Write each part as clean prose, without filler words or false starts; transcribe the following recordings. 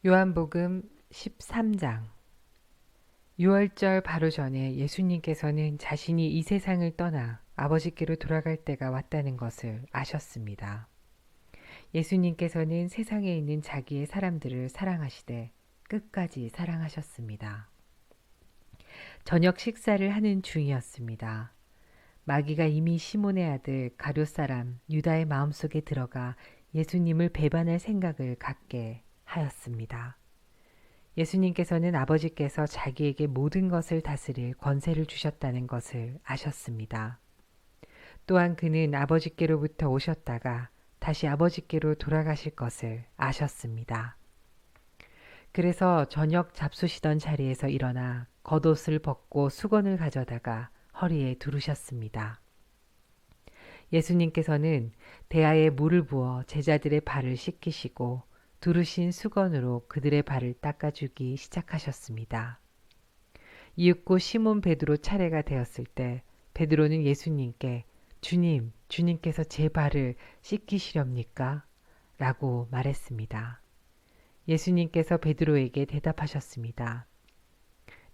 요한복음 13장. 유월절 바로 전에 예수님께서는 자신이 이 세상을 떠나 아버지께로 돌아갈 때가 왔다는 것을 아셨습니다. 예수님께서는 세상에 있는 자기의 사람들을 사랑하시되 끝까지 사랑하셨습니다. 저녁 식사를 하는 중이었습니다. 마귀가 이미 시몬의 아들 가룟 사람 유다의 마음속에 들어가 예수님을 배반할 생각을 갖게 하였습니다. 예수님께서는 아버지께서 자기에게 모든 것을 다스릴 권세를 주셨다는 것을 아셨습니다. 또한 그는 아버지께로부터 오셨다가 다시 아버지께로 돌아가실 것을 아셨습니다. 그래서 저녁 잡수시던 자리에서 일어나 겉옷을 벗고 수건을 가져다가 허리에 두르셨습니다. 예수님께서는 대야에 물을 부어 제자들의 발을 씻기시고 두르신 수건으로 그들의 발을 닦아주기 시작하셨습니다. 이윽고 시몬 베드로 차례가 되었을 때 베드로는 예수님께 주님, 주님께서 제 발을 씻기시렵니까? 라고 말했습니다. 예수님께서 베드로에게 대답하셨습니다.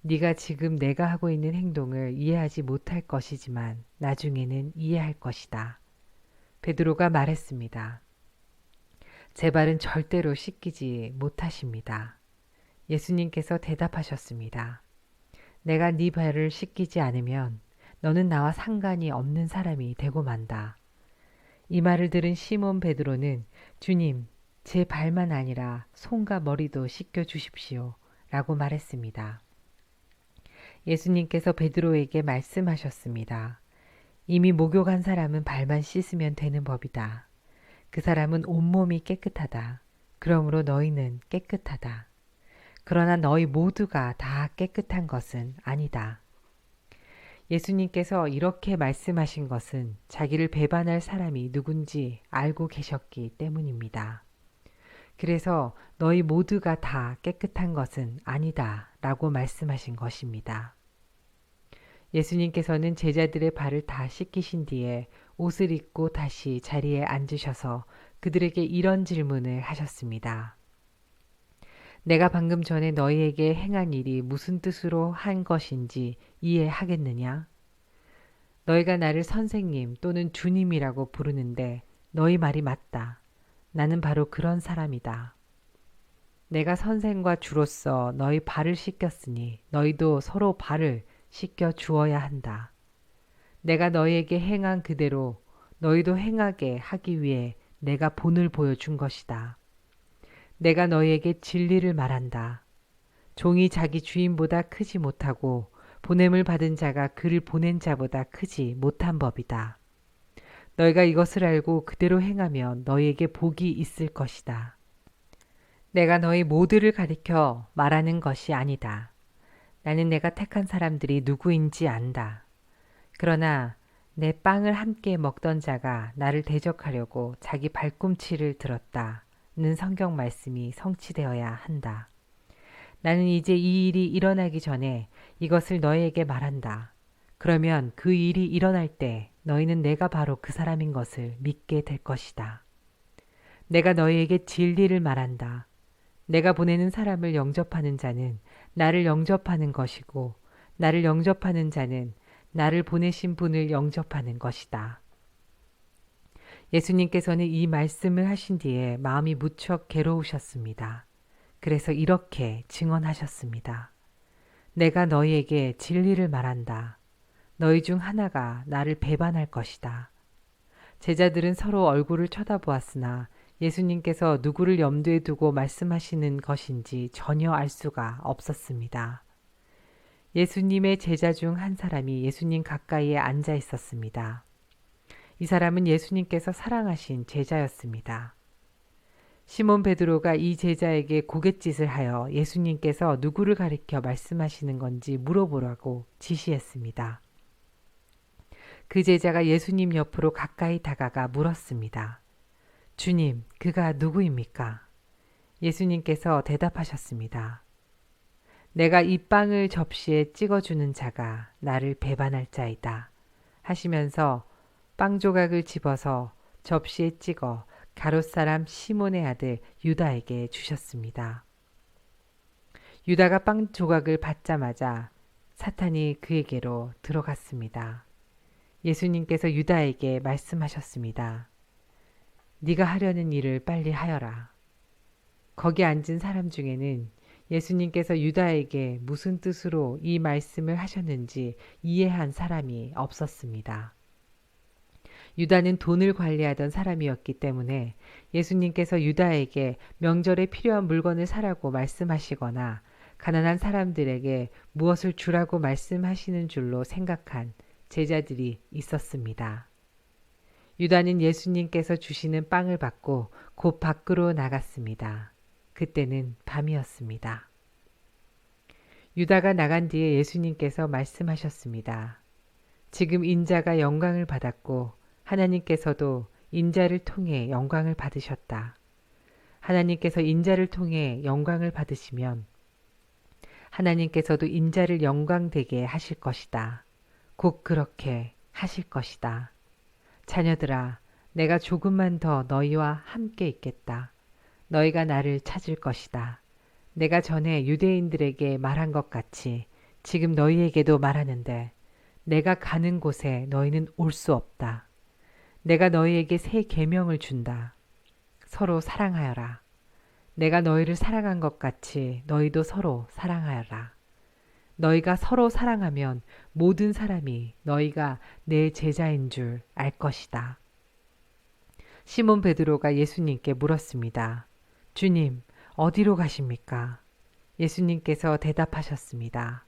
네가 지금 내가 하고 있는 행동을 이해하지 못할 것이지만 나중에는 이해할 것이다. 베드로가 말했습니다. 제 발은 절대로 씻기지 못하십니다. 예수님께서 대답하셨습니다. 내가 네 발을 씻기지 않으면 너는 나와 상관이 없는 사람이 되고 만다. 이 말을 들은 시몬 베드로는 주님, 제 발만 아니라 손과 머리도 씻겨 주십시오. 라고 말했습니다. 예수님께서 베드로에게 말씀하셨습니다. 이미 목욕한 사람은 발만 씻으면 되는 법이다. 그 사람은 온몸이 깨끗하다. 그러므로 너희는 깨끗하다. 그러나 너희 모두가 다 깨끗한 것은 아니다. 예수님께서 이렇게 말씀하신 것은 자기를 배반할 사람이 누군지 알고 계셨기 때문입니다. 그래서 너희 모두가 다 깨끗한 것은 아니다 라고 말씀하신 것입니다. 예수님께서는 제자들의 발을 다 씻기신 뒤에 옷을 입고 다시 자리에 앉으셔서 그들에게 이런 질문을 하셨습니다. 내가 방금 전에 너희에게 행한 일이 무슨 뜻으로 한 것인지 이해하겠느냐? 너희가 나를 선생님 또는 주님이라고 부르는데 너희 말이 맞다. 나는 바로 그런 사람이다. 내가 선생과 주로서 너희 발을 씻겼으니 너희도 서로 발을 씻겨 주어야 한다. 내가 너희에게 행한 그대로 너희도 행하게 하기 위해 내가 본을 보여준 것이다. 내가 너희에게 진리를 말한다. 종이 자기 주인보다 크지 못하고 보냄을 받은 자가 그를 보낸 자보다 크지 못한 법이다. 너희가 이것을 알고 그대로 행하면 너희에게 복이 있을 것이다. 내가 너희 모두를 가리켜 말하는 것이 아니다. 나는 내가 택한 사람들이 누구인지 안다. 그러나 내 빵을 함께 먹던 자가 나를 대적하려고 자기 발꿈치를 들었다는 성경 말씀이 성취되어야 한다. 나는 이제 이 일이 일어나기 전에 이것을 너희에게 말한다. 그러면 그 일이 일어날 때 너희는 내가 바로 그 사람인 것을 믿게 될 것이다. 내가 너희에게 진리를 말한다. 내가 보내는 사람을 영접하는 자는 나를 영접하는 것이고 나를 영접하는 자는 나를 보내신 분을 영접하는 것이다. 예수님께서는 이 말씀을 하신 뒤에 마음이 무척 괴로우셨습니다. 그래서 이렇게 증언하셨습니다. 내가 너희에게 진리를 말한다. 너희 중 하나가 나를 배반할 것이다. 제자들은 서로 얼굴을 쳐다보았으나 예수님께서 누구를 염두에 두고 말씀하시는 것인지 전혀 알 수가 없었습니다. 예수님의 제자 중 한 사람이 예수님 가까이에 앉아 있었습니다. 이 사람은 예수님께서 사랑하신 제자였습니다. 시몬 베드로가 이 제자에게 고갯짓을 하여 예수님께서 누구를 가리켜 말씀하시는 건지 물어보라고 지시했습니다. 그 제자가 예수님 옆으로 가까이 다가가 물었습니다. 주님, 그가 누구입니까? 예수님께서 대답하셨습니다. 내가 이 빵을 접시에 찍어주는 자가 나를 배반할 자이다. 하시면서 빵 조각을 집어서 접시에 찍어 가롯 사람 시몬의 아들 유다에게 주셨습니다. 유다가 빵 조각을 받자마자 사탄이 그에게로 들어갔습니다. 예수님께서 유다에게 말씀하셨습니다. 네가 하려는 일을 빨리 하여라. 거기 앉은 사람 중에는 예수님께서 유다에게 무슨 뜻으로 이 말씀을 하셨는지 이해한 사람이 없었습니다. 유다는 돈을 관리하던 사람이었기 때문에 예수님께서 유다에게 명절에 필요한 물건을 사라고 말씀하시거나 가난한 사람들에게 무엇을 주라고 말씀하시는 줄로 생각한 제자들이 있었습니다. 유다는 예수님께서 주시는 빵을 받고 곧 밖으로 나갔습니다. 그때는 밤이었습니다. 유다가 나간 뒤에 예수님께서 말씀하셨습니다. 지금 인자가 영광을 받았고 하나님께서도 인자를 통해 영광을 받으셨다. 하나님께서 인자를 통해 영광을 받으시면 하나님께서도 인자를 영광되게 하실 것이다. 곧 그렇게 하실 것이다. 자녀들아, 내가 조금만 더 너희와 함께 있겠다. 너희가 나를 찾을 것이다. 내가 전에 유대인들에게 말한 것 같이 지금 너희에게도 말하는데 내가 가는 곳에 너희는 올 수 없다. 내가 너희에게 새 계명을 준다. 서로 사랑하여라. 내가 너희를 사랑한 것 같이 너희도 서로 사랑하여라. 너희가 서로 사랑하면 모든 사람이 너희가 내 제자인 줄 알 것이다. 시몬 베드로가 예수님께 물었습니다. 주님, 어디로 가십니까? 예수님께서 대답하셨습니다.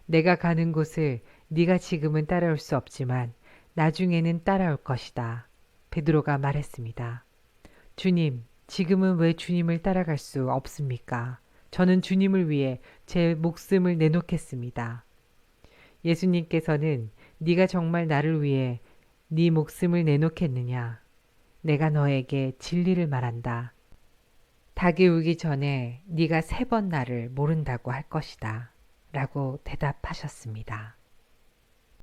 내가 가는 곳을 네가 지금은 따라올 수 없지만 나중에는 따라올 것이다. 베드로가 말했습니다. 주님, 지금은 왜 주님을 따라갈 수 없습니까? 저는 주님을 위해 제 목숨을 내놓겠습니다. 예수님께서는 네가 정말 나를 위해 네 목숨을 내놓겠느냐? 내가 너에게 진리를 말한다. 닭이 울기 전에 네가 3번 나를 모른다고 할 것이다. 라고 대답하셨습니다.